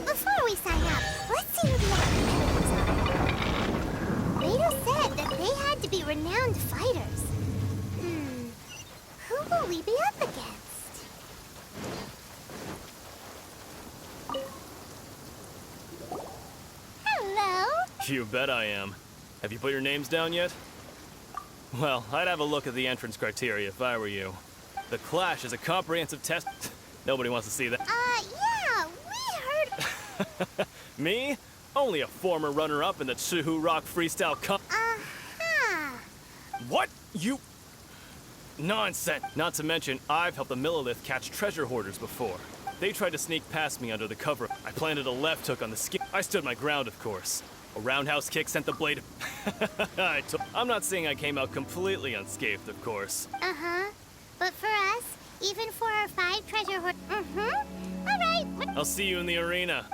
Before we sign up, let's see who the other competitors are. Rado said that they had to be renowned fighters. Who will we be up against? Hello? You bet I am. Have you put your names down yet? Well, I'd have a look at the entrance criteria if I were you. The Clash is a comprehensive test. Nobody wants to see that. Yeah, we heard. Me? Only a former runner-up in the Chihu Rock Freestyle Cup. What? You... Nonsense! Not to mention, I've helped the Millilith catch treasure hoarders before. They tried to sneak past me under the cover. I planted a left hook on the skin. I stood my ground, of course. A roundhouse kick sent the blade... I'm not saying I came out completely unscathed, of course. But for us, even for our 5 treasure hoarders... Alright. I'll see you in the arena.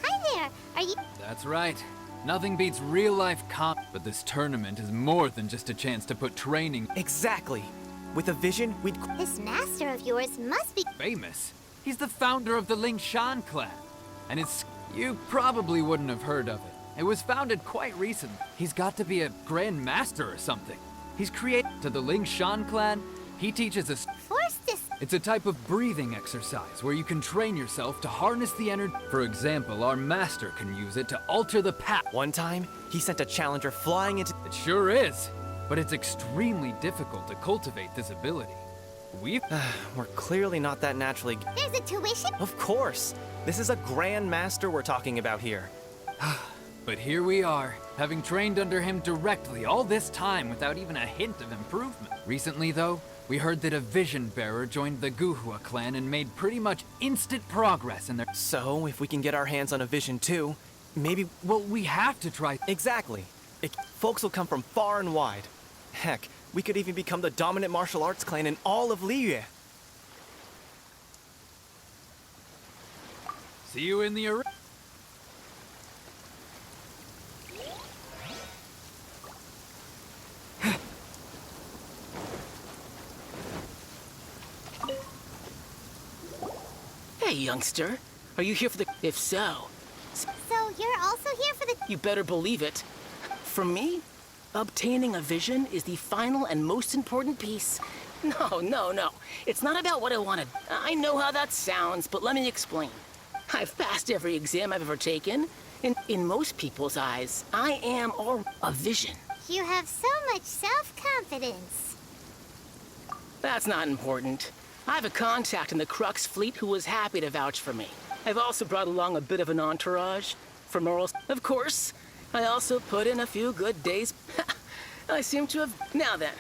Hi there. Are you... That's right. Nothing beats real-life comp, but this tournament is more than just a chance to put training. Exactly. With a vision, we'd... This master of yours must be... Famous. He's the founder of the Lingshan clan. And it's... You probably wouldn't have heard of it. It was founded quite recently. He's got to be a grand master or something. He's created to the Lingshan clan. He teaches us... Force this... It's a type of breathing exercise where you can train yourself to harness the energy. For example, our master can use it to alter the path. One time, he sent a challenger flying into... It sure is. But it's extremely difficult to cultivate this ability. We're clearly not that naturally... There's a tuition? Of course! This is a Grand Master we're talking about here. But here we are, having trained under him directly all this time without even a hint of improvement. Recently, though, we heard that a Vision Bearer joined the Guhua clan and made pretty much instant progress in their... So, if we can get our hands on a vision too, maybe... Well, we have to try... Exactly. Folks will come from far and wide. Heck, we could even become the dominant martial arts clan in all of Liyue. See you in the arena. Hey, youngster. Are you here for the... If so... So you're also here for the... You better believe it. For me, obtaining a vision is the final and most important piece. No. It's not about what I wanted. I know how that sounds, but let me explain. I've passed every exam I've ever taken. In most people's eyes, I am a vision. You have so much self-confidence. That's not important. I have a contact in the Crux fleet who was happy to vouch for me. I've also brought along a bit of an entourage. For morals, of course. I also put in a few good days. I seem to have... Now then,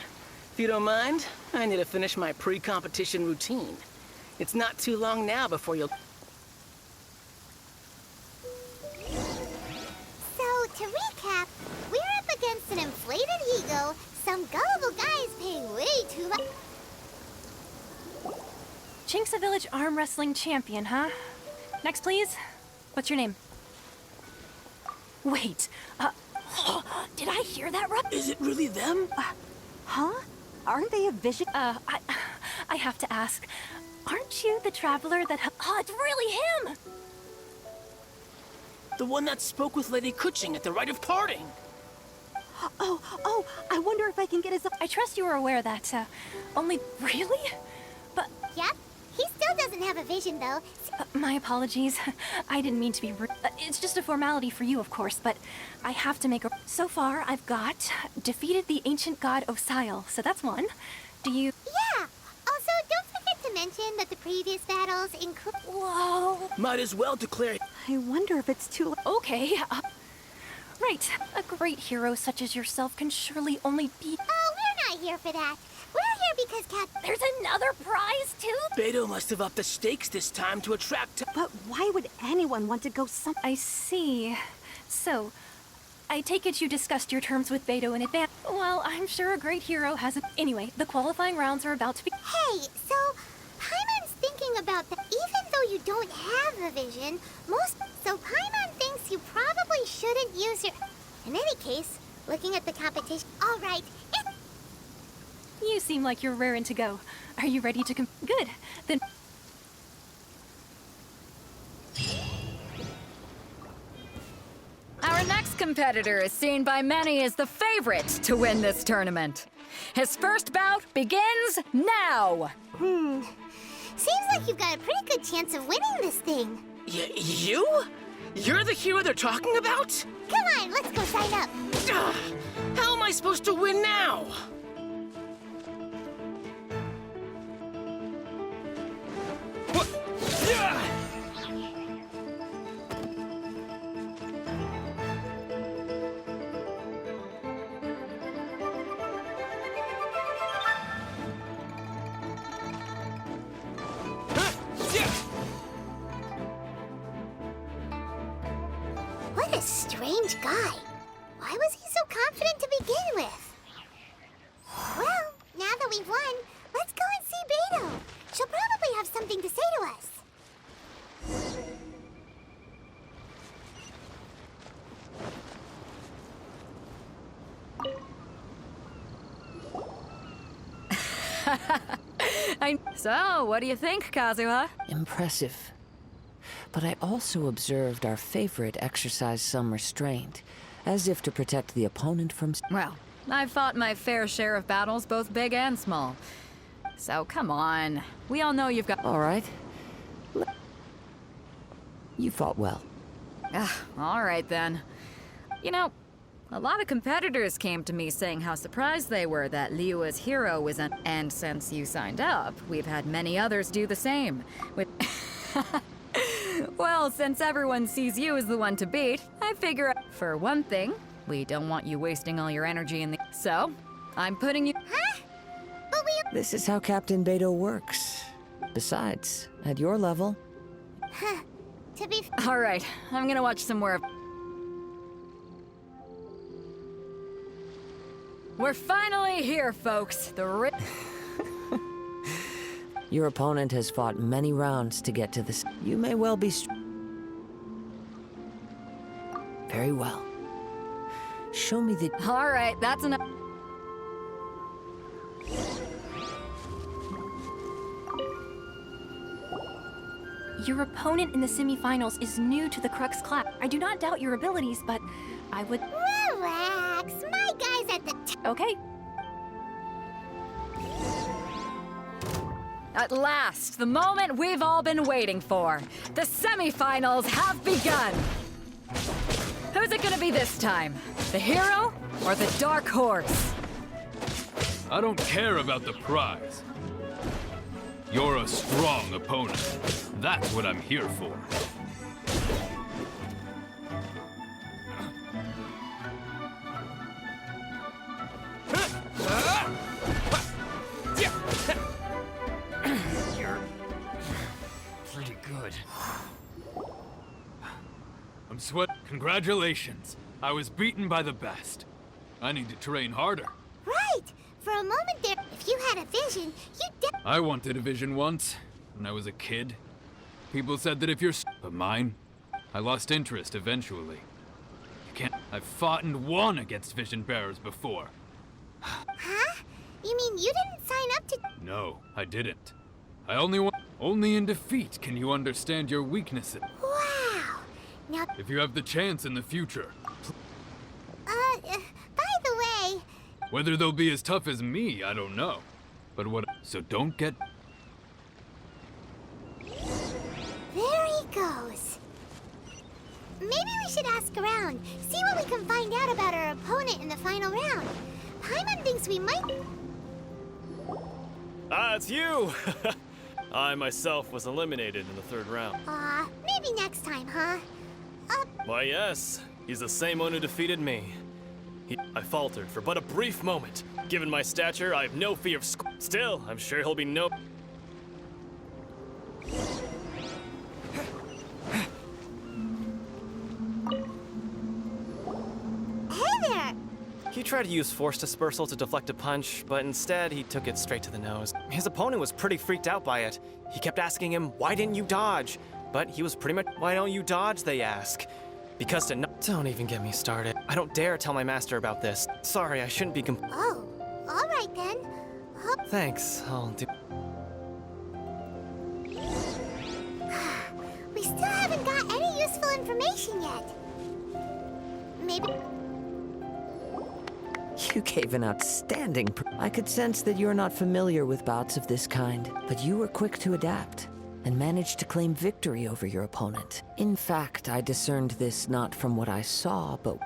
If you don't mind, I need to finish my pre-competition routine. It's not too long now before you'll... So, to recap, we're up against an inflated ego, some gullible guys paying way too much. Chink's a village arm wrestling champion, huh? Next, please. What's your name? Wait, did I hear that right? Is it really them? Huh? Aren't they a vision? I have to ask. Aren't you the traveler that... Oh, it's really him! The one that spoke with Lady Kuching at the rite of parting. Oh, I wonder if I can get his... I trust you were aware that, only... Really? But... Yep, he still doesn't have a vision, though. my apologies. I didn't mean to be rude. It's just a formality for you, of course, but I have to make a... So far, I've got... defeated the ancient god Osile, so that's one. Do you... Yeah! Also, don't forget to mention that the previous battles include... Whoa! Might as well declare... I wonder if it's too... Okay, right. A great hero such as yourself can surely only be... Oh, we're not here for that. We're here because There's another prize, too? Beto must have upped the stakes this time to attract... But why would anyone want to go I see. So, I take it you discussed your terms with Beto in advance. Well, I'm sure a great hero has a... Anyway, the qualifying rounds are about to be... Hey, so... Paimon's thinking about that. Even though you don't have a vision, So Paimon thinks you probably shouldn't use your... In any case, looking at the competition... Alright, You seem like you're raring to go. Are you ready to Good. Then... Our next competitor is seen by many as the favorite to win this tournament. His first bout begins now! Seems like you've got a pretty good chance of winning this thing. You? You're the hero they're talking about? Come on, let's go sign up. Ugh, how am I supposed to win now? What? Yeah! What a strange guy. Why was he so confident to begin with? Well, now that we've won, let's go and see Beto. She'll probably have something to say to us. So, what do you think, Kazuha? Impressive. But I also observed our favorite exercise some restraint, as if to protect the opponent from... Well, I've fought my fair share of battles, both big and small. So, come on. We all know you've got... All right. You fought well. All right, then. You know, a lot of competitors came to me saying how surprised they were that Liyue's hero was an... And since you signed up, we've had many others do the same. With... Well, since everyone sees you as the one to beat, I figure, for one thing, we don't want you wasting all your energy in the... So, I'm putting you... Huh? But we... This is how Captain Beto works. Besides, at your level... To be... All right, I'm gonna watch some more of... We're finally here, folks. The Your opponent has fought many rounds to get to this. You may well be... Very well. Show me the... All right, that's enough. Your opponent in the semifinals is new to the Crux class. I do not doubt your abilities, but I would... Relax. My guy's at the... Okay. At last, the moment we've all been waiting for. The semifinals have begun. Who's it gonna be this time? The hero or the dark horse? I don't care about the prize. You're a strong opponent. That's what I'm here for. I'm sweat. Congratulations. I was beaten by the best. I need to train harder. Right! For a moment there, if you had a vision, I wanted a vision once, when I was a kid. People said that if you're but mine, I lost interest eventually. You can't. I've fought and won against vision bearers before. Huh? You mean you didn't sign up to... No, I didn't. Only in defeat can you understand your weaknesses. Wow! Now... If you have the chance in the future. By the way... Whether they'll be as tough as me, I don't know. But what... So don't get... There he goes. Maybe we should ask around, see what we can find out about our opponent in the final round. Paimon thinks we might... Ah, it's you! I myself was eliminated in the third round. Maybe next time, huh? Why, yes. He's the same one who defeated me. I faltered for but a brief moment. Given my stature, I have no fear of Still, I'm sure he'll be no... Hey there! He tried to use force dispersal to deflect a punch, but instead he took it straight to the nose. His opponent was pretty freaked out by it. He kept asking him, why didn't you dodge? But he was pretty much, why don't you dodge, they ask. Because to don't even get me started. I don't dare tell my master about this. Sorry, I shouldn't be Oh, all right then. Thanks, I'll do... We still haven't got any useful information yet. Maybe... You gave an outstanding I could sense that you're not familiar with bouts of this kind, but you were quick to adapt and managed to claim victory over your opponent. In fact, I discerned this not from what I saw, but...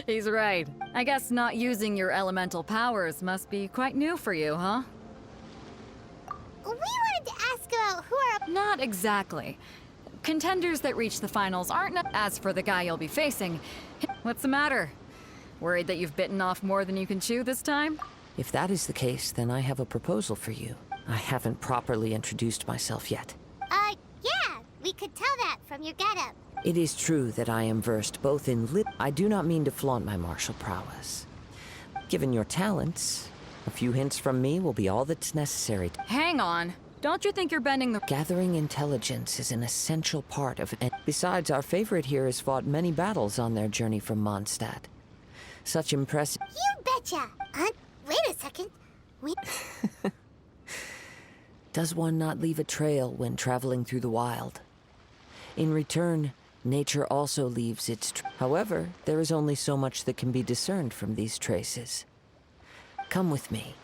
He's right. I guess not using your elemental powers must be quite new for you, huh? We wanted to ask about who are... Not exactly. Contenders that reach the finals aren't... As for the guy you'll be facing, what's the matter? Worried that you've bitten off more than you can chew this time? If that is the case, then I have a proposal for you. I haven't properly introduced myself yet. Yeah, we could tell that from your getup. It is true that I am versed both in I do not mean to flaunt my martial prowess. Given your talents, a few hints from me will be all that's necessary. Hang on. Don't you think you're bending the... Gathering intelligence is an essential part of it. Besides, our favorite here has fought many battles on their journey from Mondstadt. Such impressive... You betcha! Wait a second. Does one not leave a trail when traveling through the wild? In return, nature also leaves its... However, there is only so much that can be discerned from these traces. Come with me.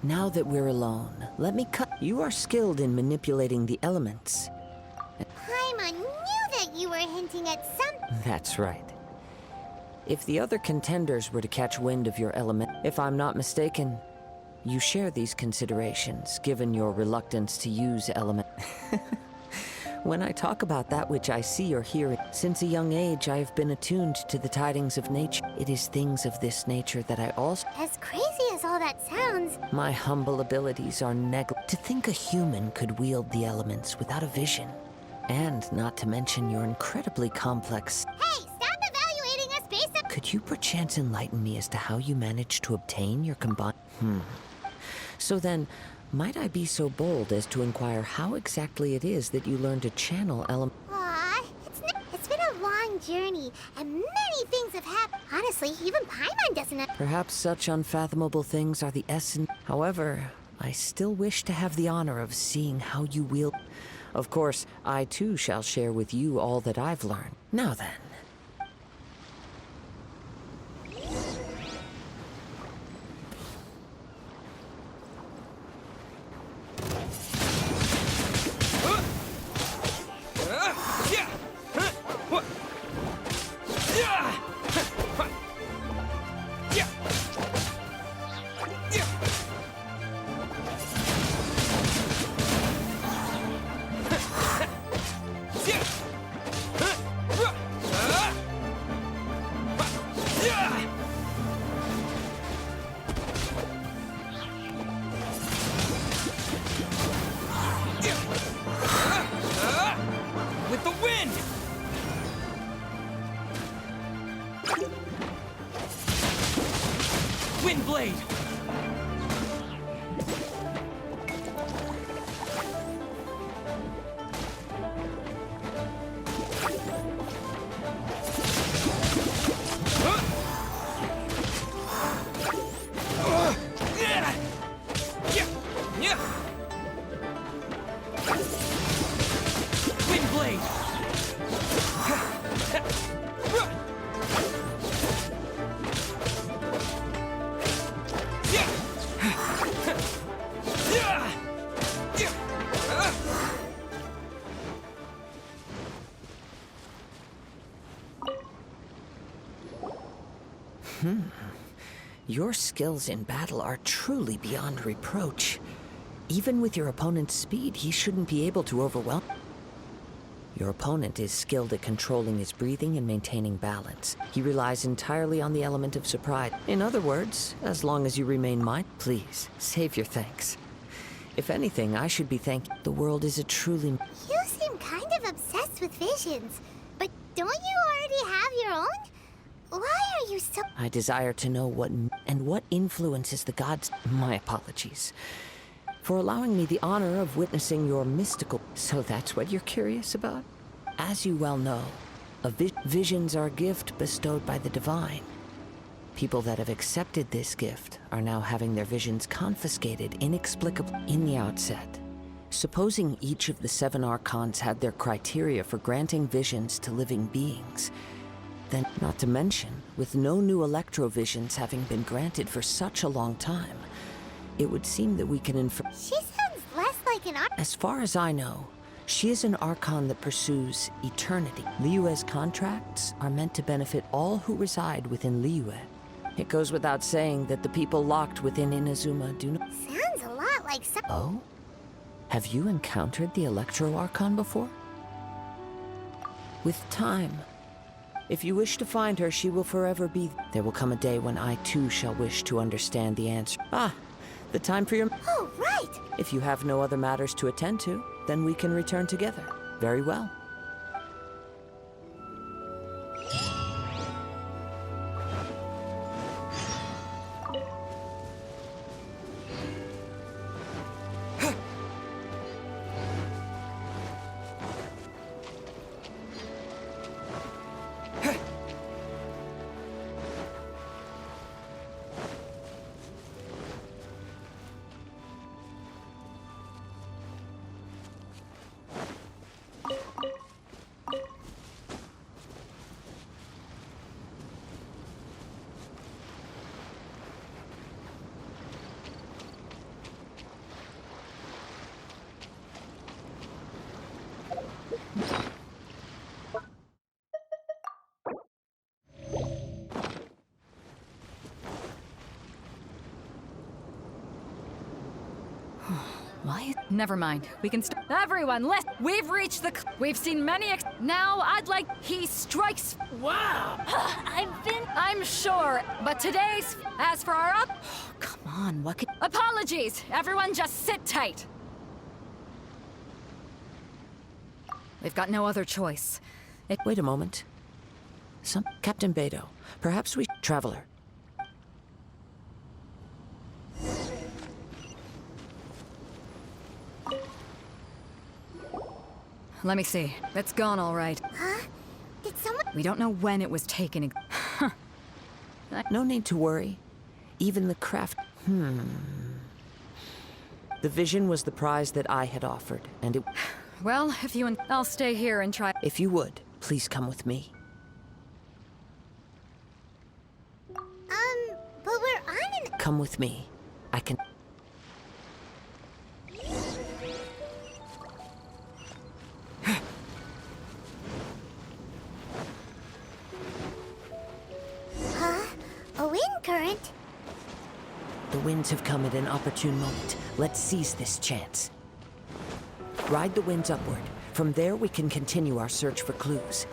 Now that we're alone, let me cut. You are skilled in manipulating the elements. Paimon knew that you were hinting at something. That's right. If the other contenders were to catch wind of your element, if I'm not mistaken, you share these considerations, given your reluctance to use element. When I talk about that which I see or hear, since a young age I have been attuned to the tidings of nature. It is things of this nature that I also... As crazy as all that sounds... My humble abilities are To think a human could wield the elements without a vision. And not to mention your incredibly complex... Hey, stop evaluating us based on... Could you perchance enlighten me as to how you managed to obtain your combined... So then... Might I be so bold as to inquire how exactly it is that you learned to channel Aw, it's been a long long journey, and many things have happened. Honestly, even Paimon doesn't know. Perhaps such unfathomable things are the essence. However, I still wish to have the honor of seeing how you wield. Of course, I too shall share with you all that I've learned. Now then. With the wind! Wind blade! Wind blade! Your skills in battle are truly beyond reproach. Even with your opponent's speed, he shouldn't be able to overwhelm. Your opponent is skilled at controlling his breathing and maintaining balance. He relies entirely on the element of surprise. In other words, as long as you remain mine, please, save your thanks. If anything, I should be thanked. The world is a truly... You seem kind of obsessed with visions, but don't you already have your own? Why are you so... I desire to know what and what influences the gods. My apologies for allowing me the honor of witnessing your mystical... So that's what you're curious about? As you well know, visions are a gift bestowed by the divine. People that have accepted this gift are now having their visions confiscated inexplicably in the outset. Supposing each of the 7 archons had their criteria for granting visions to living beings, then, not to mention, with no new electrovisions having been granted for such a long time, it would seem that we can infer... She sounds less like an art. As far as I know, she is an archon that pursues eternity. Liyue's contracts are meant to benefit all who reside within Liyue. It goes without saying that the people locked within Inazuma do not... Sounds a lot like some... Oh? Have you encountered the Electro Archon before? With time, if you wish to find her, she will forever be... There will come a day when I too shall wish to understand the answer. Ah, the time for your... Oh, right! If you have no other matters to attend to, then we can return together. Very well. Why? Never mind. We can Everyone, listen! We've reached the... We've seen many Now, I'd like... He strikes... Wow! I'm sure, but today's... As for our up... Come on, what could... Apologies! Everyone just sit tight! We've got no other choice. Wait a moment. Captain Beidou, perhaps we... Traveler. Let me see. It's gone all right. Huh? Did someone... We don't know when it was taken. No need to worry. Even the craft... The vision was the prize that I had offered, and it... Well, if you and I'll stay here and try. If you would, please come with me. But we're on an... Come with me. I can... Huh? A wind current? The winds have come at an opportune moment. Let's seize this chance. Ride the winds upward. From there, we can continue our search for clues.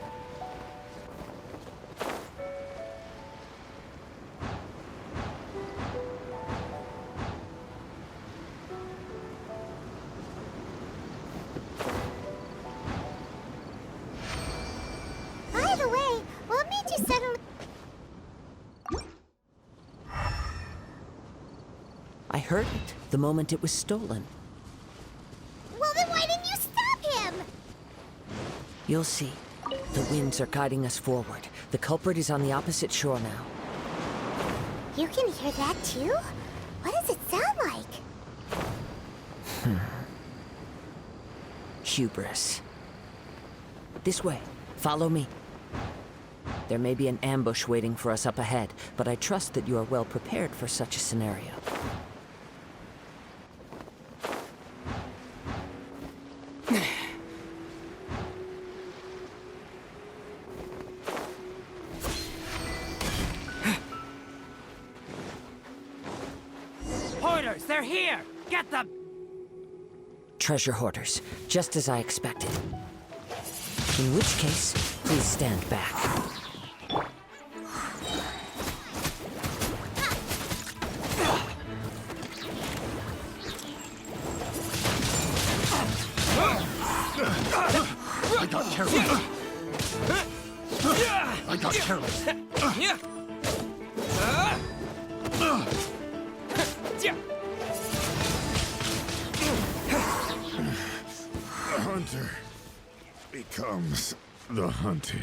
By the way, what made you suddenly... I heard it the moment it was stolen. Well, then why didn't you stop him? You'll see. The winds are guiding us forward. The culprit is on the opposite shore now. You can hear that too? What does it sound like? Hubris. This way. Follow me. There may be an ambush waiting for us up ahead, but I trust that you are well prepared for such a scenario. Hoarders, they're here! Get them! Treasure hoarders, just as I expected. In which case, please stand back. I got careless. I got careless. The hunter becomes the hunted.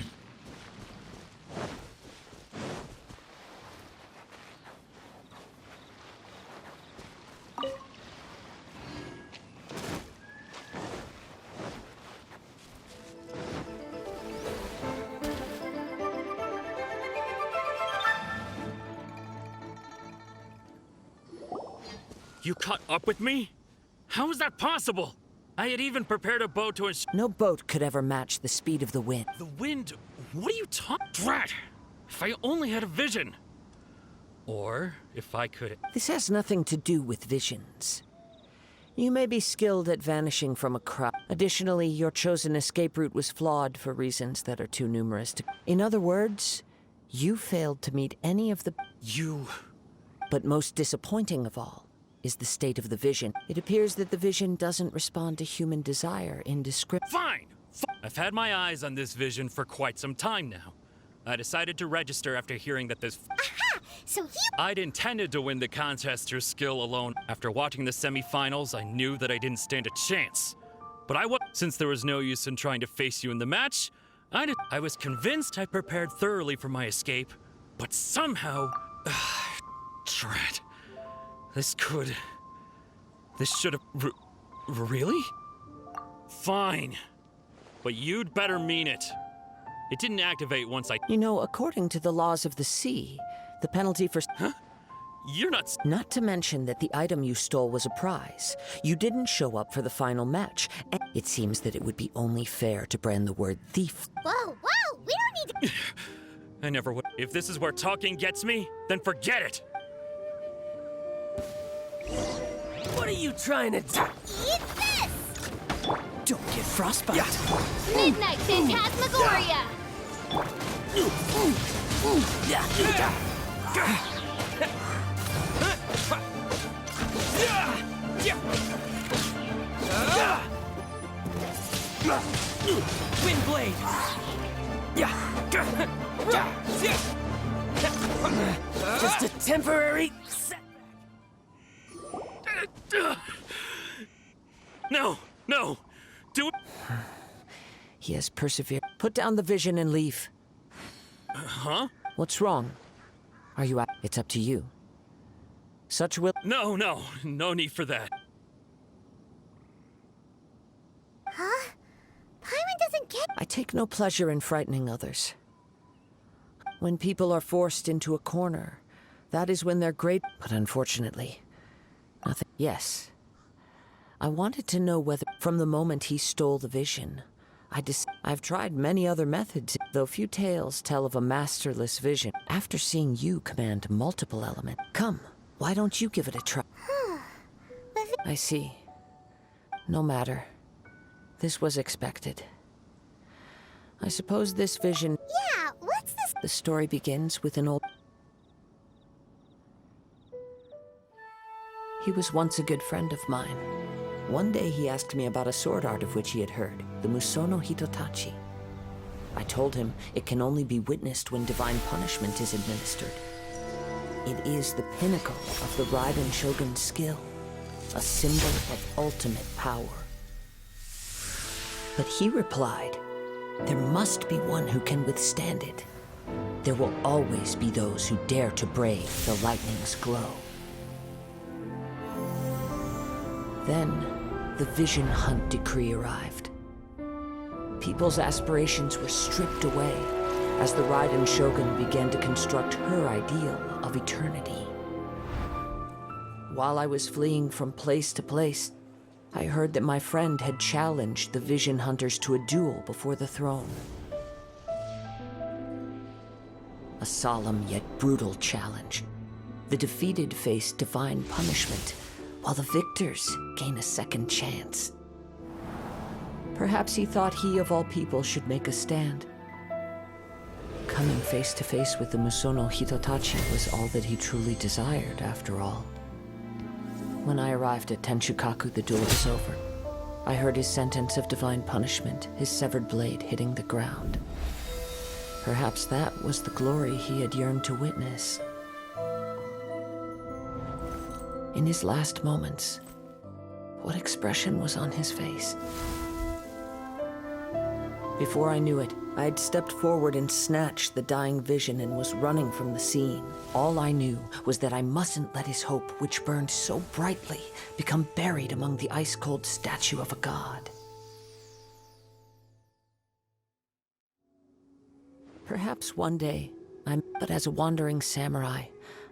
You caught up with me? How is that possible? I had even prepared a boat to No boat could ever match the speed of the wind. The wind? What are you talking? Drat! If I only had a vision. Or if I could. This has nothing to do with visions. You may be skilled at vanishing from a crowd. Additionally, your chosen escape route was flawed for reasons that are too numerous to... In other words, you failed to meet any of the... You... But most disappointing of all is the state of the vision. It appears that the vision doesn't respond to human desire in description. Fine! I've had my eyes on this vision for quite some time now. I decided to register after hearing that this... Aha! So you... I'd intended to win the contest through skill alone. After watching the semifinals, I knew that I didn't stand a chance. But since there was no use in trying to face you in the match, I was convinced I prepared thoroughly for my escape. But somehow... Drat. This should have... Really? Fine. But you'd better mean it. It didn't activate once I... You know, according to the laws of the sea, the penalty for... Huh? You're not... Not to mention that the item you stole was a prize. You didn't show up for the final match, and it seems that it would be only fair to brand the word thief. Whoa, whoa! We don't need to... I never would. If this is where talking gets me, then forget it! What are you trying to do? Eat this! Don't get frostbite. Midnight Phantasmagoria! Windblade. Just a temporary setback. No, no, do it. He has persevered. Put down the vision and leave. Huh? What's wrong? Are you It's up to you. Such will- No need for that. Huh? Paimon doesn't get. I take no pleasure in frightening others. When people are forced into a corner, that is when they're great. But unfortunately, nothing. Yes. I wanted to know whether, from the moment he stole the vision, I've tried many other methods, though few tales tell of a masterless vision. After seeing you command multiple elements, come, why don't you give it a try? I see. No matter. This was expected. I suppose this vision... Yeah, what's this? The story begins with an old... He was once a good friend of mine. One day he asked me about a sword art of which he had heard, the Musono Hitotachi. I told him it can only be witnessed when divine punishment is administered. It is the pinnacle of the Raiden Shogun's skill, a symbol of ultimate power. But he replied, there must be one who can withstand it. There will always be those who dare to brave the lightning's glow. Then, the Vision Hunt decree arrived. People's aspirations were stripped away as the Raiden Shogun began to construct her ideal of eternity. While I was fleeing from place to place, I heard that my friend had challenged the Vision Hunters to a duel before the throne. A solemn yet brutal challenge. The defeated face divine punishment, while the victors gain a second chance. Perhaps he thought he of all people should make a stand. Coming face to face with the Musono Hitotachi was all that he truly desired, after all. When I arrived at Tenshukaku, the duel was over. I heard his sentence of divine punishment, his severed blade hitting the ground. Perhaps that was the glory he had yearned to witness. In his last moments, what expression was on his face? Before I knew it, I had stepped forward and snatched the dying vision and was running from the scene. All I knew was that I mustn't let his hope, which burned so brightly, become buried among the ice-cold statue of a god. Perhaps one day, but as a wandering samurai,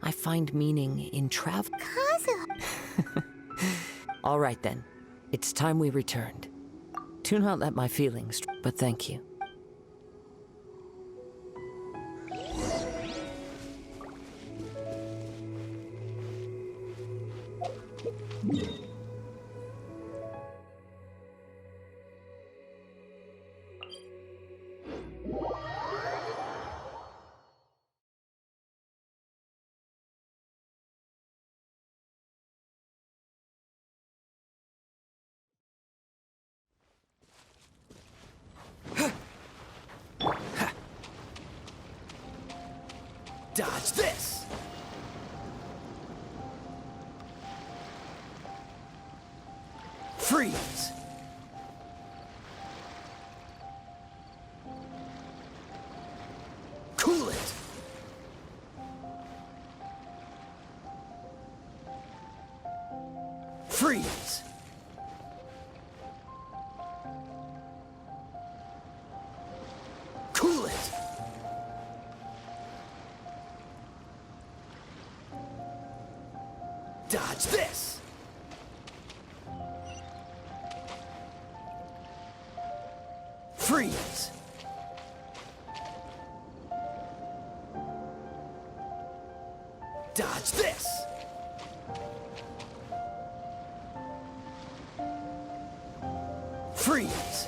I find meaning in travel. Kazu. All right then, it's time we returned. Do not let my feelings, but thank you. Dodge this! Freeze! Cool it! Freeze! Cool it! Dodge this! Freeze! Dodge this! Freeze!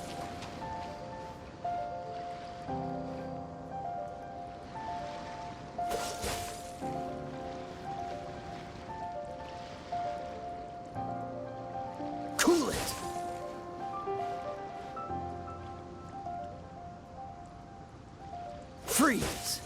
Cool it! Freeze!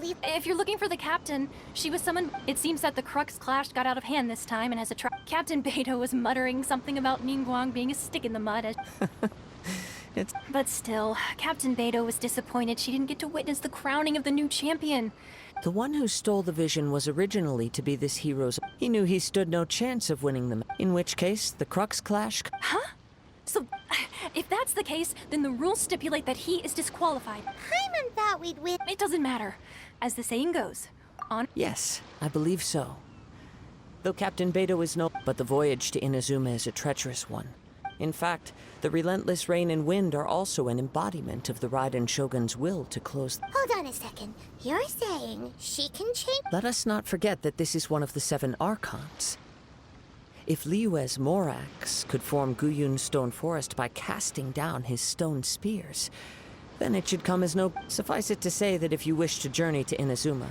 believe. If you're looking for the captain, she was summoned. It seems that the Crux clash got out of hand this time and has Captain Beidou was muttering something about Ningguang being a stick in the mud. But still, Captain Beidou was disappointed she didn't get to witness the crowning of the new champion. The one who stole the vision was originally to be this hero's. He knew he stood no chance of winning them, in which case, the Crux clash. Huh? So, if that's the case, then the rules stipulate that he is disqualified. Paimon thought we'd win. It doesn't matter. As the saying goes, on. Yes, I believe so. Though Captain Beidou is no, but the voyage to Inazuma is a treacherous one. In fact, the relentless rain and wind are also an embodiment of the Raiden Shogun's will to close. Hold on a second. You're saying she can change? Let us not forget that this is one of the 7 Archons. If Liyue's Morax could form Guyun's stone forest by casting down his stone spears, then it should come as no... Suffice it to say that if you wish to journey to Inazuma,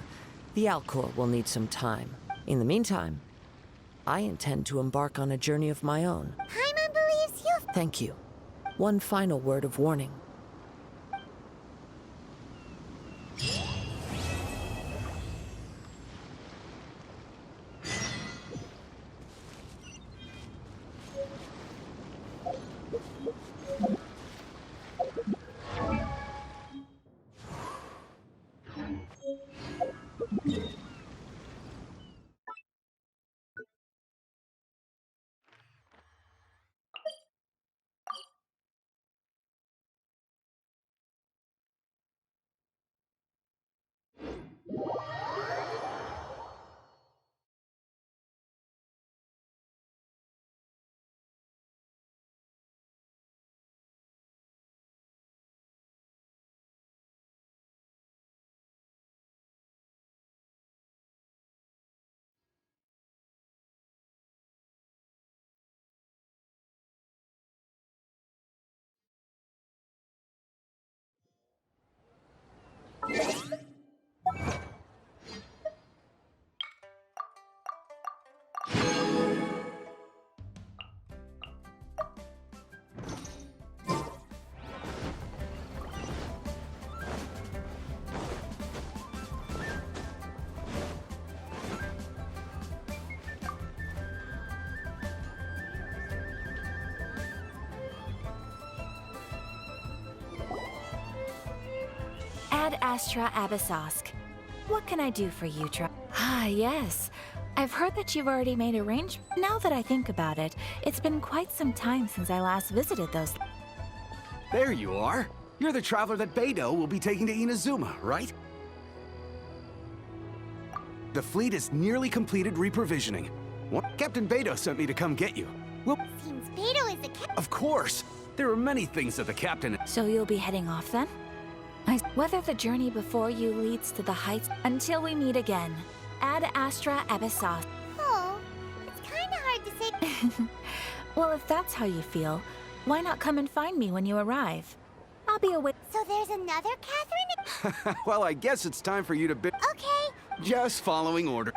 the Alcor will need some time. In the meantime, I intend to embark on a journey of my own. Paimon believes you. Thank you. One final word of warning. Ad Astra Abyssosk. What can I do for you, Ah, yes. I've heard that you've already made arrangements. Now that I think about it, it's been quite some time since I last visited those. There you are. You're the traveler that Beidou will be taking to Inazuma, right? The fleet is nearly completed reprovisioning. Captain Beidou sent me to come get you. Well, Seems Beidou is the captain. of course. There are many things that the captain... So you'll be heading off then? Whether the journey before you leads to the heights until we meet again. Ad Astra Abyssos. Oh, it's kinda hard to say. Well, if that's how you feel, why not come and find me when you arrive? I'll be away. So there's another Catherine? Well, I guess it's time for you to be... Okay. Just following order.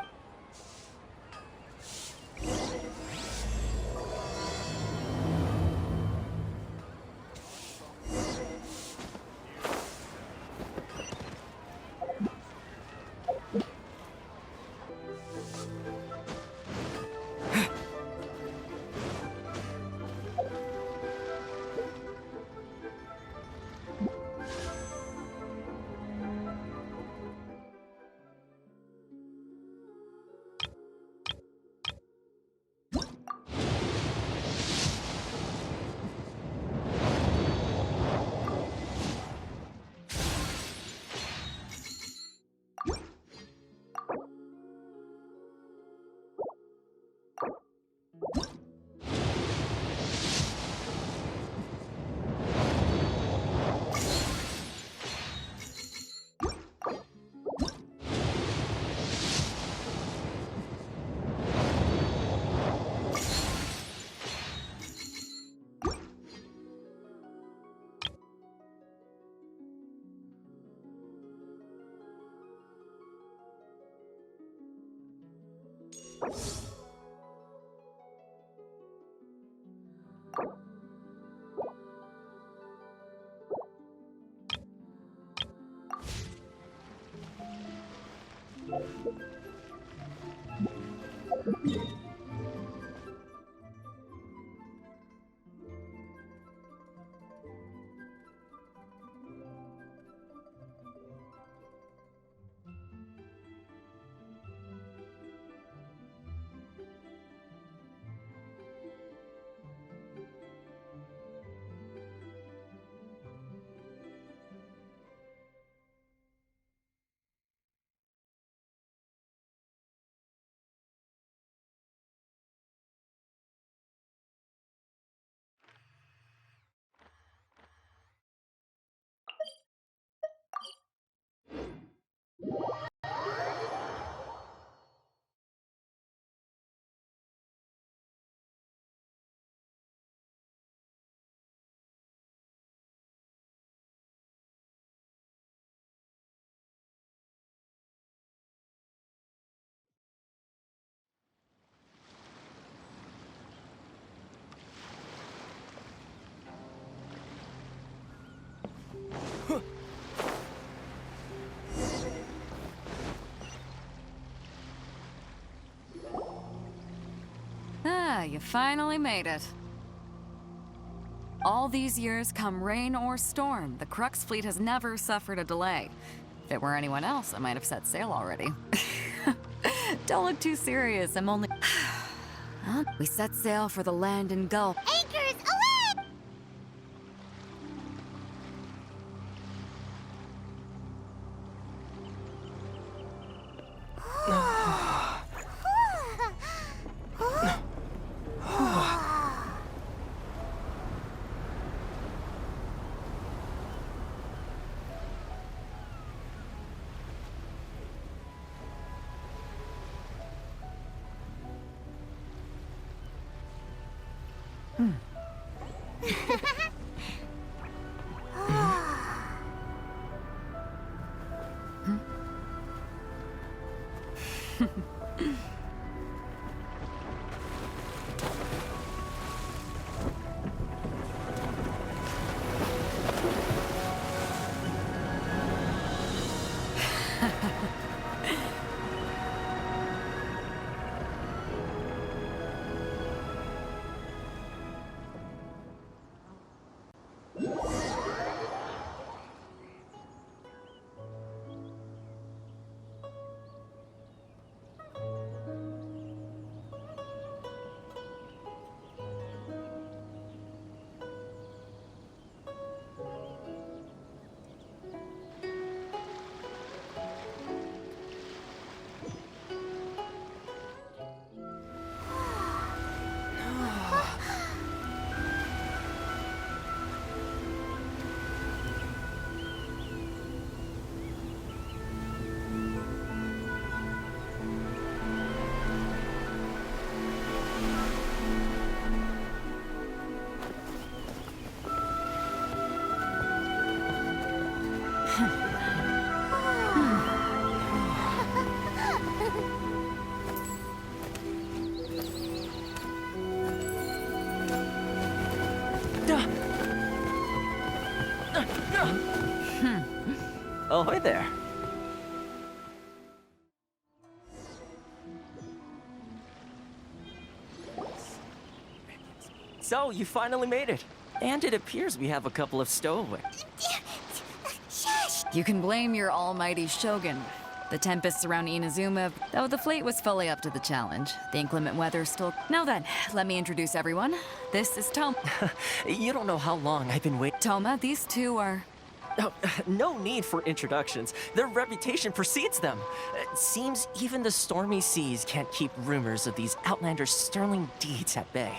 Ah, you finally made it. All these years, come rain or storm, the Crux fleet has never suffered a delay. If it were anyone else, I might have set sail already. Don't look too serious, I'm only... Huh? We set sail for the land and gulf. Anchors, away! Ahoy there. So, you finally made it. And it appears we have a couple of stowaways. Shush! You can blame your almighty shogun. The tempests around Inazuma, though the fleet was fully up to the challenge. The inclement weather still... Now then, let me introduce everyone. This is Toma. You don't know how long I've been waiting. Toma, these two are... Oh, no need for introductions. Their reputation precedes them. It seems even the stormy seas can't keep rumors of these outlanders' sterling deeds at bay.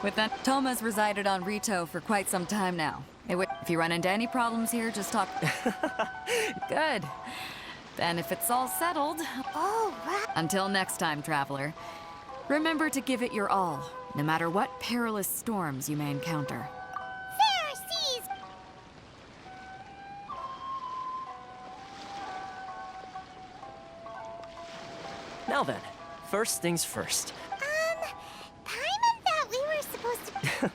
With that, Toma's resided on Rito for quite some time now. If you run into any problems here, just talk... Good. Then if it's all settled... All right. Until next time, traveler. Remember to give it your all, no matter what perilous storms you may encounter. Pharisees! Now then, first things first. Paimon thought we were supposed to...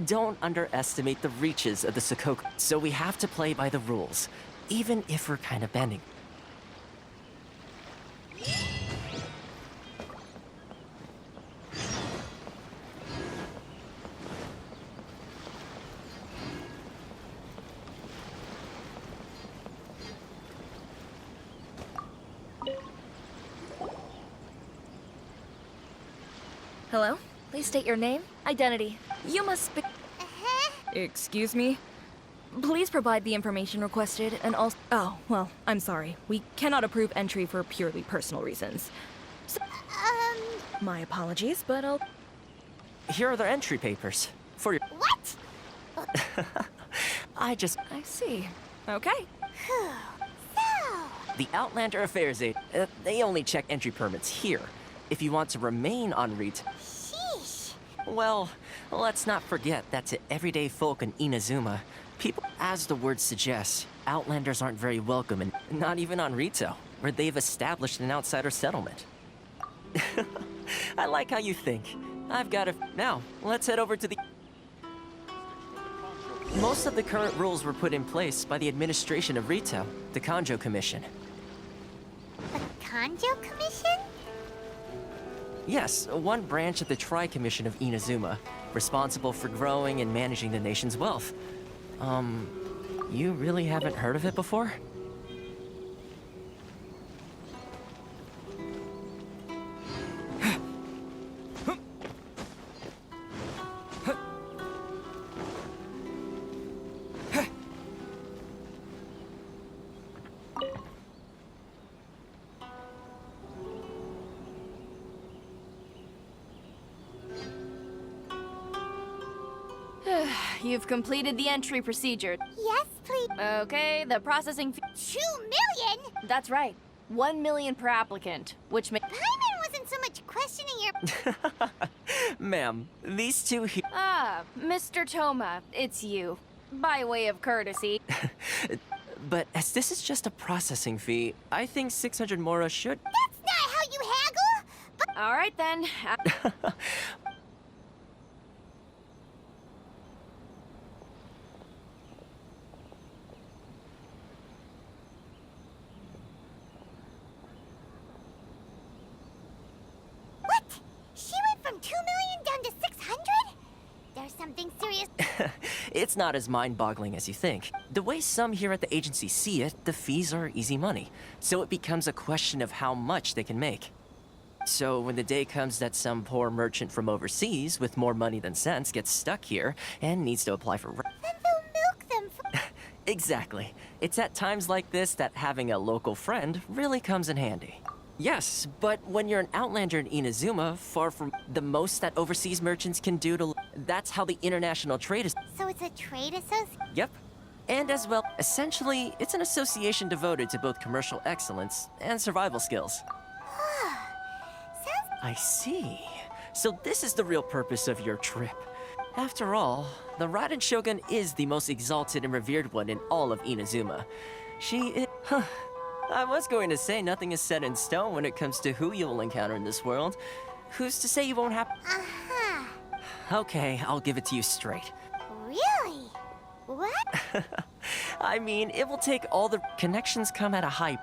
Don't underestimate the reaches of the Sokoku. So we have to play by the rules. even if we're kind of bending. Hello? Please state your name, identity. You must be... Excuse me? Please provide the information requested and also... Oh, well, I'm sorry. We cannot approve entry for purely personal reasons. So, my apologies, but I'll... Here are their entry papers. For your... What? I see. Okay. The Outlander Affairs Aid. They only check entry permits here. If you want to remain on Sheesh. Well, let's not forget that to everyday folk in Inazuma, people, as the word suggests, Outlanders aren't very welcome, and not even on Rito, where they've established an outsider settlement. I like how you think. I've got to... Now, let's head over to the... Most of the current rules were put in place by the administration of Rito, the Kanjo Commission. The Kanjo Commission? Yes, one branch of the Tri-Commission of Inazuma, responsible for growing and managing the nation's wealth. You really haven't heard of it before? You've completed the entry procedure. Yes, please. Okay, the processing fee... 2 million? That's right. 1 million per applicant, which may... Paimon wasn't so much questioning your... Ma'am, these two here... Ah, Mr. Toma, it's you. By way of courtesy. But as this is just a processing fee, I think 600 Mora should... That's not how you haggle! But... All right, then. What? She went from 2 million down to 600? There's something serious. It's not as mind-boggling as you think. The way some here at the agency see it, the fees are easy money. So it becomes a question of how much they can make. So when the day comes that some poor merchant from overseas with more money than sense gets stuck here and needs to apply for... Then they'll milk them for... Exactly. It's at times like this that having a local friend really comes in handy. Yes, but when you're an outlander in Inazuma, far from the most that overseas merchants can do to... That's how the international trade is... So it's a trade association? Yep. And as well, essentially, it's an association devoted to both commercial excellence and survival skills. I see. So this is the real purpose of your trip. After all, the Raiden Shogun is the most exalted and revered one in all of Inazuma. She is... Huh. I was going to say nothing is set in stone when it comes to who you'll encounter in this world. Who's to say you won't have... Uh-huh. Okay, I'll give it to you straight. Really? What? I mean, it will take all the... Connections come at a high...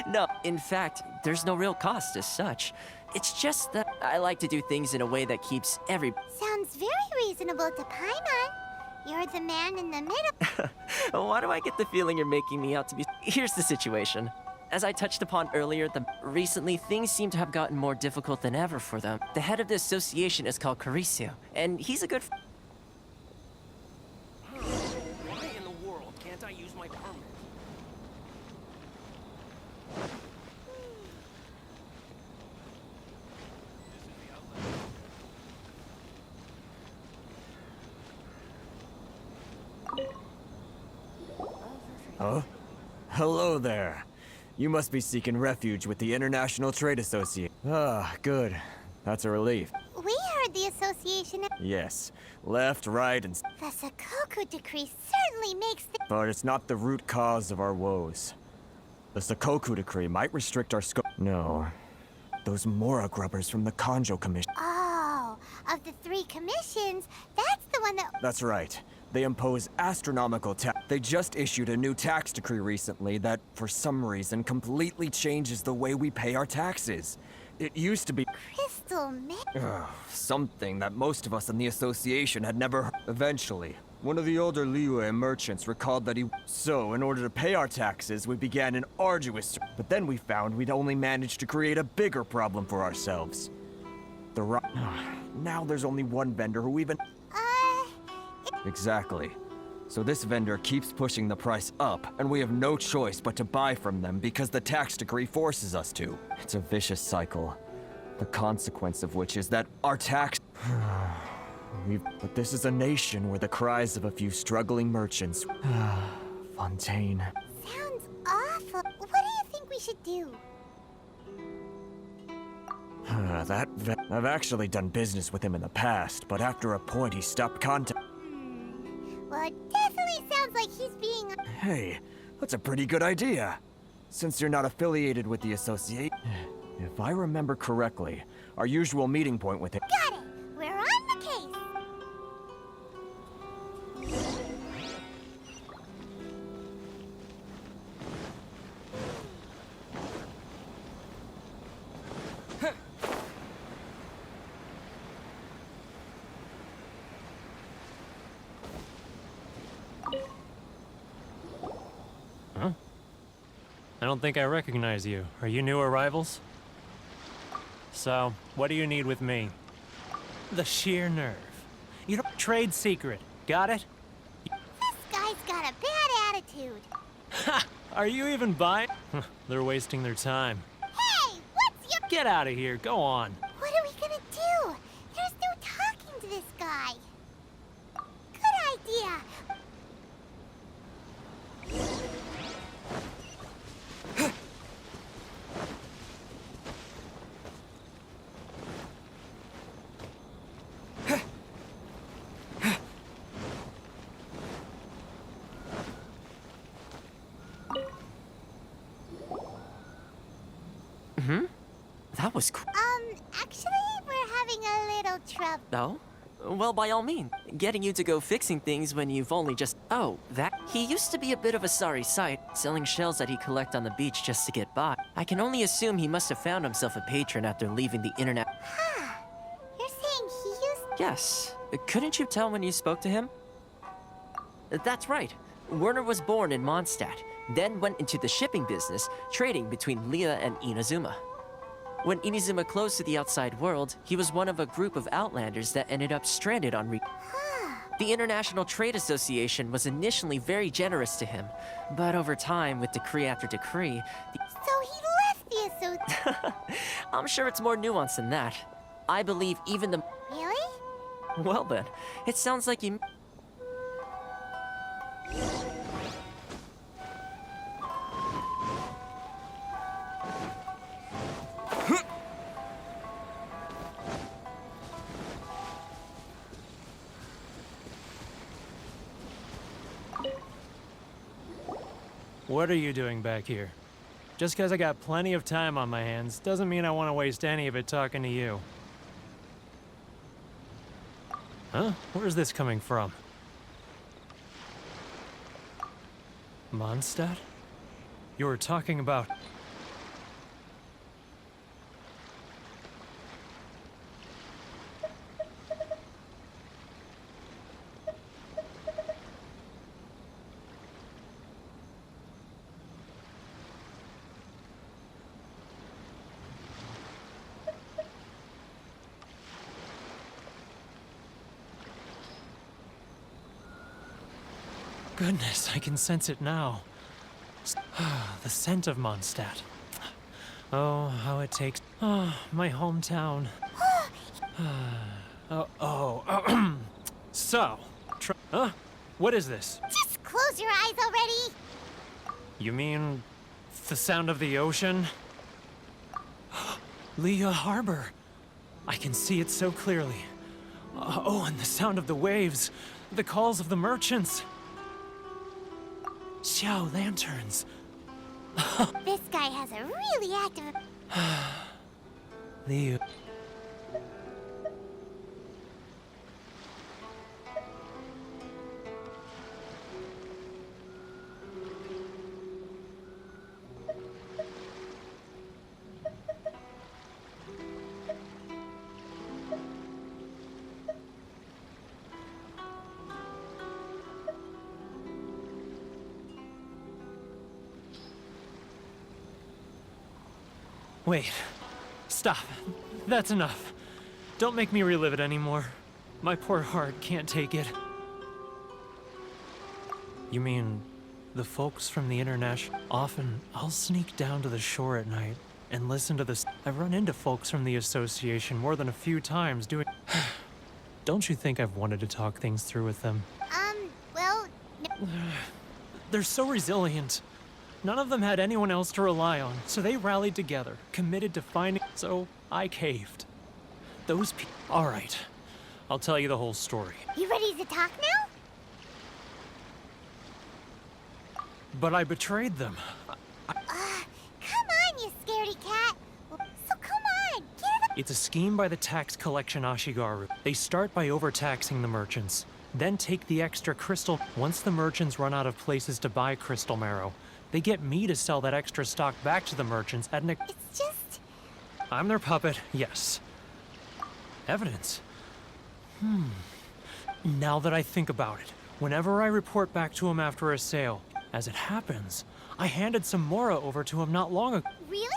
No, in fact, there's no real cost as such. It's just that I like to do things in a way that keeps every... Sounds very reasonable to Paimon. You're the man in the middle. Why do I get the feeling you're making me out to be... Here's the situation. As I touched upon earlier, recently things seem to have gotten more difficult than ever for them. The head of the association is called Karisu, and he's a good... Why in the world can't I use my permit? Oh? Hello there. You must be seeking refuge with the International Trade Association. Ah, good. That's a relief. We heard the association... Yes. Left, right, and... The Sakoku decree certainly makes the... But it's not the root cause of our woes. The Sakoku decree might restrict our scope... No. Those Mora grubbers from the Kanjo Commission... Oh, of the 3 commissions, that's the one that... That's right. They impose astronomical They just issued a new tax decree recently that, for some reason, completely changes the way we pay our taxes. It used to be Crystal man. something that most of us in the association had never heard. Eventually, one of the older Liyue merchants recalled that So, in order to pay our taxes, we began an arduous... But then we found we'd only managed to create a bigger problem for ourselves. Now there's only one vendor who even... Exactly. So this vendor keeps pushing the price up, and we have no choice but to buy from them because the tax decree forces us to. It's a vicious cycle. The consequence of which is that our tax... But this is a nation where the cries of a few struggling merchants... Fontaine. Sounds awful. What do you think we should do? I've actually done business with him in the past, but after a point he stopped contact... Well, it definitely sounds like he's being... Hey, that's a pretty good idea. Since you're not affiliated with the association... If I remember correctly, our usual meeting point with him... Got it! We're on the case! Huh? I don't think I recognize you. Are you new arrivals? So, what do you need with me? The sheer nerve. You don't trade secret. Got it? This guy's got a bad attitude. Ha! Are you even buying? They're wasting their time. Hey, what's your... Get out of here. Go on. What are we gonna do? There's no talking to this guy. Good idea. That was cool. Actually, we're having a little trouble. No? Well, by all means. Getting you to go fixing things when you've only just... Oh, that... He used to be a bit of a sorry sight, selling shells that he'd collect on the beach just to get by. I can only assume he must have found himself a patron after leaving the internet. Huh. You're saying he used... Yes. Couldn't you tell when you spoke to him? That's right. Werner was born in Mondstadt, then went into the shipping business, trading between Leah and Inazuma. When Inazuma closed to the outside world, he was one of a group of outlanders that ended up stranded on The International Trade Association was initially very generous to him, but over time, with decree after decree... So he left the association. I'm sure it's more nuanced than that. I believe even the... Really? Well then, it sounds like you... What are you doing back here? Just because I got plenty of time on my hands doesn't mean I want to waste any of it talking to you. Huh? Where's this coming from? Mondstadt? You were talking about... Goodness, I can sense it now. The scent of Mondstadt. Oh, how it takes... Oh, my hometown. So, huh? What is this? Just close your eyes already. You mean the sound of the ocean? Leah Harbor. I can see it so clearly. Oh, and the sound of the waves. The calls of the merchants. Xiao lanterns. This guy has a really active... Liu. Wait. Stop. That's enough. Don't make me relive it anymore. My poor heart can't take it. You mean the folks from the international? Often, I'll sneak down to the shore at night and listen to this. I've run into folks from the association more than a few times doing. Don't you think I've wanted to talk things through with them? Well, They're so resilient. None of them had anyone else to rely on, so they rallied together, committed to finding. So I caved. Those people. All right, I'll tell you the whole story. You ready to talk now? But I betrayed them. Come on, you scaredy cat. So come on, get it. It's a scheme by the tax collection Ashigaru. They start by overtaxing the merchants, then take the extra crystal. Once the merchants run out of places to buy crystal marrow, they get me to sell that extra stock back to the merchants at an. It's just. I'm their puppet, yes. Evidence? Now that I think about it, whenever I report back to him after a sale, as it happens, I handed some Mora over to him not long ago. Really?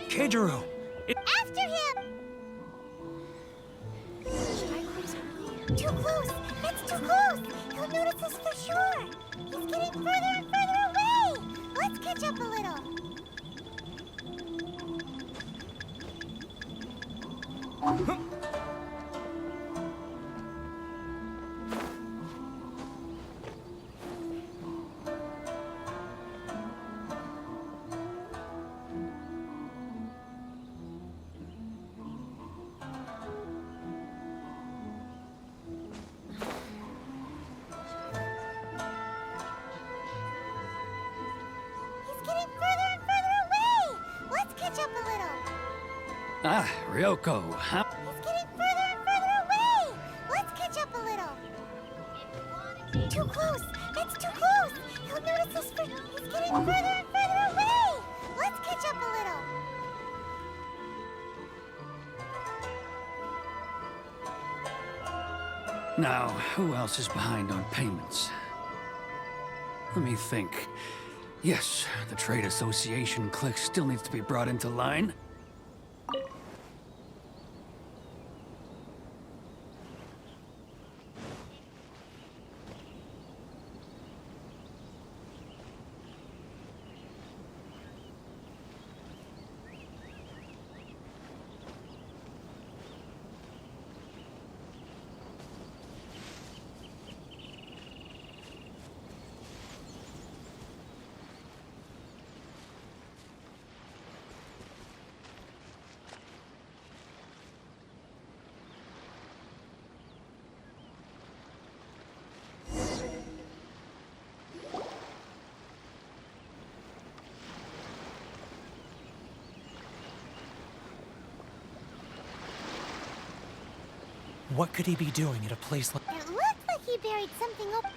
Keijiro! After him! Too close! That's too close! He'll notice us for sure! He's getting further and further away! Let's catch up a little! Ah, Ryoko, huh? He's getting further and further away! Let's catch up a little! Too close! That's too close! He'll notice us for... He's getting further and further away! Let's catch up a little! Now, who else is behind on payments? Let me think. Yes, the Trade Association clique still needs to be brought into line. What could he be doing at a place like... It looks like he buried something up.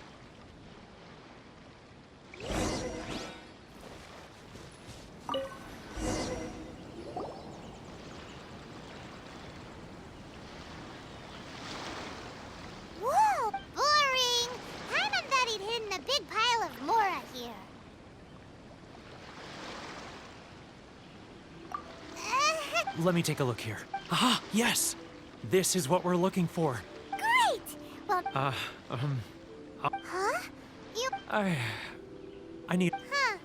Whoa, boring! Paimon thought he'd hidden a big pile of Mora here. Let me take a look here. Aha, yes! This is what we're looking for. Great! Well... Huh? You... I need... Huh.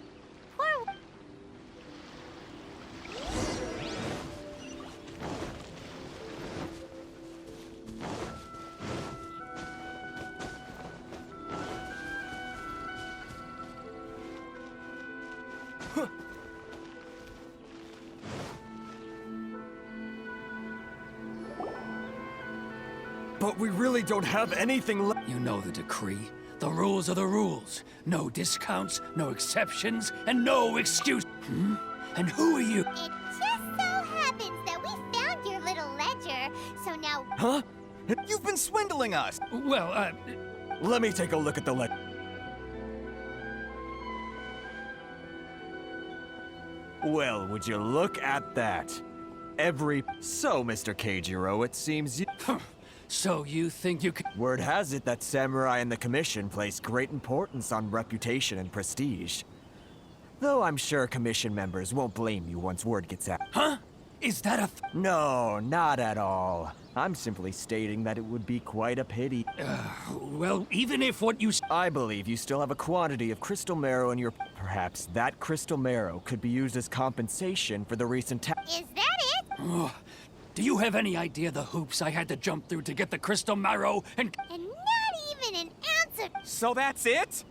Poor... But we really don't have anything left. You know the decree. The rules are the rules. No discounts, no exceptions, and no excuse. And who are you? It just so happens that we found your little ledger, so now... Huh? You've been swindling us! Well, Let me take a look at the Well, would you look at that? So, Mr. Keijiro, it seems you... So you think you can... Word has it that samurai and the commission place great importance on reputation and prestige. Though I'm sure commission members won't blame you once word gets out. Huh? Is that a... No, not at all. I'm simply stating that it would be quite a pity. Well, even if what you... I believe you still have a quantity of crystal marrow in your... Perhaps that crystal marrow could be used as compensation for the recent Is that it? Oh, do you have any idea the hoops I had to jump through to get the crystal marrow and... And not even an answer. So that's it?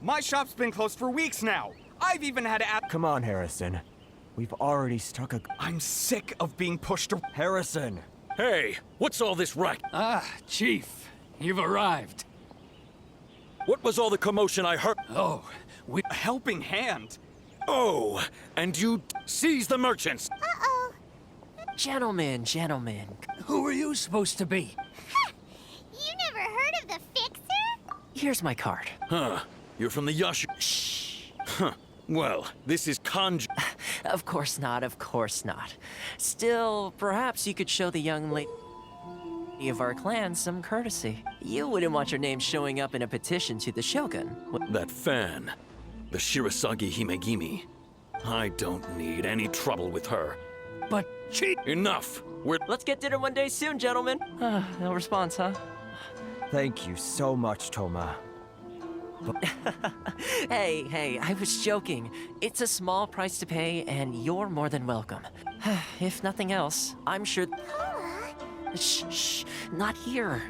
My shop's been closed for weeks now. I've even had to Come on, Harrison. We've already struck a... I'm sick of being pushed... Harrison! Hey, what's all this racket? Ah, Chief, you've arrived. What was all the commotion I heard? Oh, A helping hand. Oh, and you seize the merchants. Uh-oh. Gentlemen, gentlemen. Who are you supposed to be? You never heard of the Fixer? Here's my card. Huh. You're from the Yashi... Shh. Huh. Well, this is Of course not, of course not. Still, perhaps you could show the young lady of our clan some courtesy. You wouldn't want your name showing up in a petition to the Shogun. That fan. The Shirasagi Himegimi. I don't need any trouble with her. But, Chief... Enough! Let's get dinner one day soon, gentlemen. No response, huh? Thank you so much, Toma. Hey, I was joking. It's a small price to pay, and you're more than welcome. If nothing else, I'm sure... Shh, not here.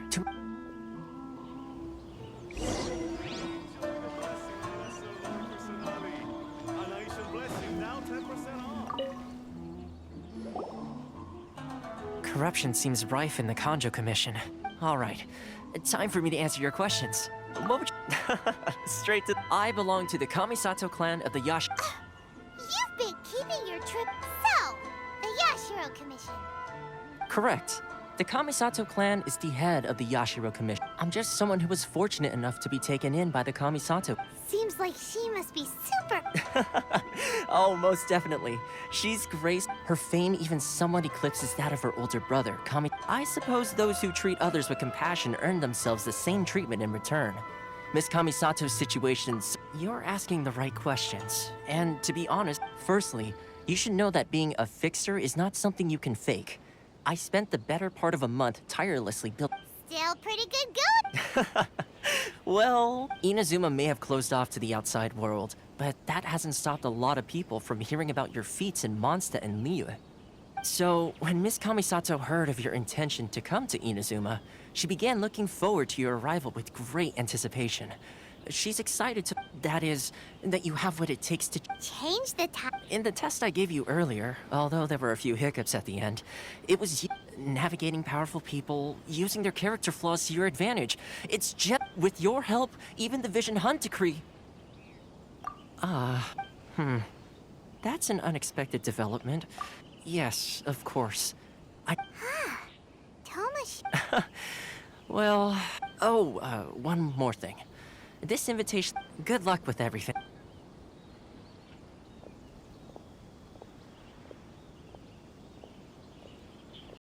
Corruption seems rife in the Kanjo Commission. All right, time for me to answer your questions. What would you... Straight to... I belong to the Kamisato clan of the Yash... You've been keeping your trip... So, the Yashiro Commission. Correct. The Kamisato clan is the head of the Yashiro Commission. I'm just someone who was fortunate enough to be taken in by the Kamisato. Seems like she must be super... Oh, most definitely. She's graced. Her fame even somewhat eclipses that of her older brother, Kami. I suppose those who treat others with compassion earn themselves the same treatment in return. Miss Kamisato's situations... You're asking the right questions. And to be honest, firstly, you should know that being a fixer is not something you can fake. I spent the better part of a month tirelessly building... Still pretty good going. Well, Inazuma may have closed off to the outside world, but that hasn't stopped a lot of people from hearing about your feats in Mondstadt and Liyue. So, when Miss Kamisato heard of your intention to come to Inazuma, she began looking forward to your arrival with great anticipation. She's excited to... That is, that you have what it takes to... Change the time. In the test I gave you earlier, although there were a few hiccups at the end, it was navigating powerful people, using their character flaws to your advantage. It's just... With your help, even the Vision Hunt decree... That's an unexpected development. Yes, of course. Thomas... Well... one more thing. This invitation... Good luck with everything.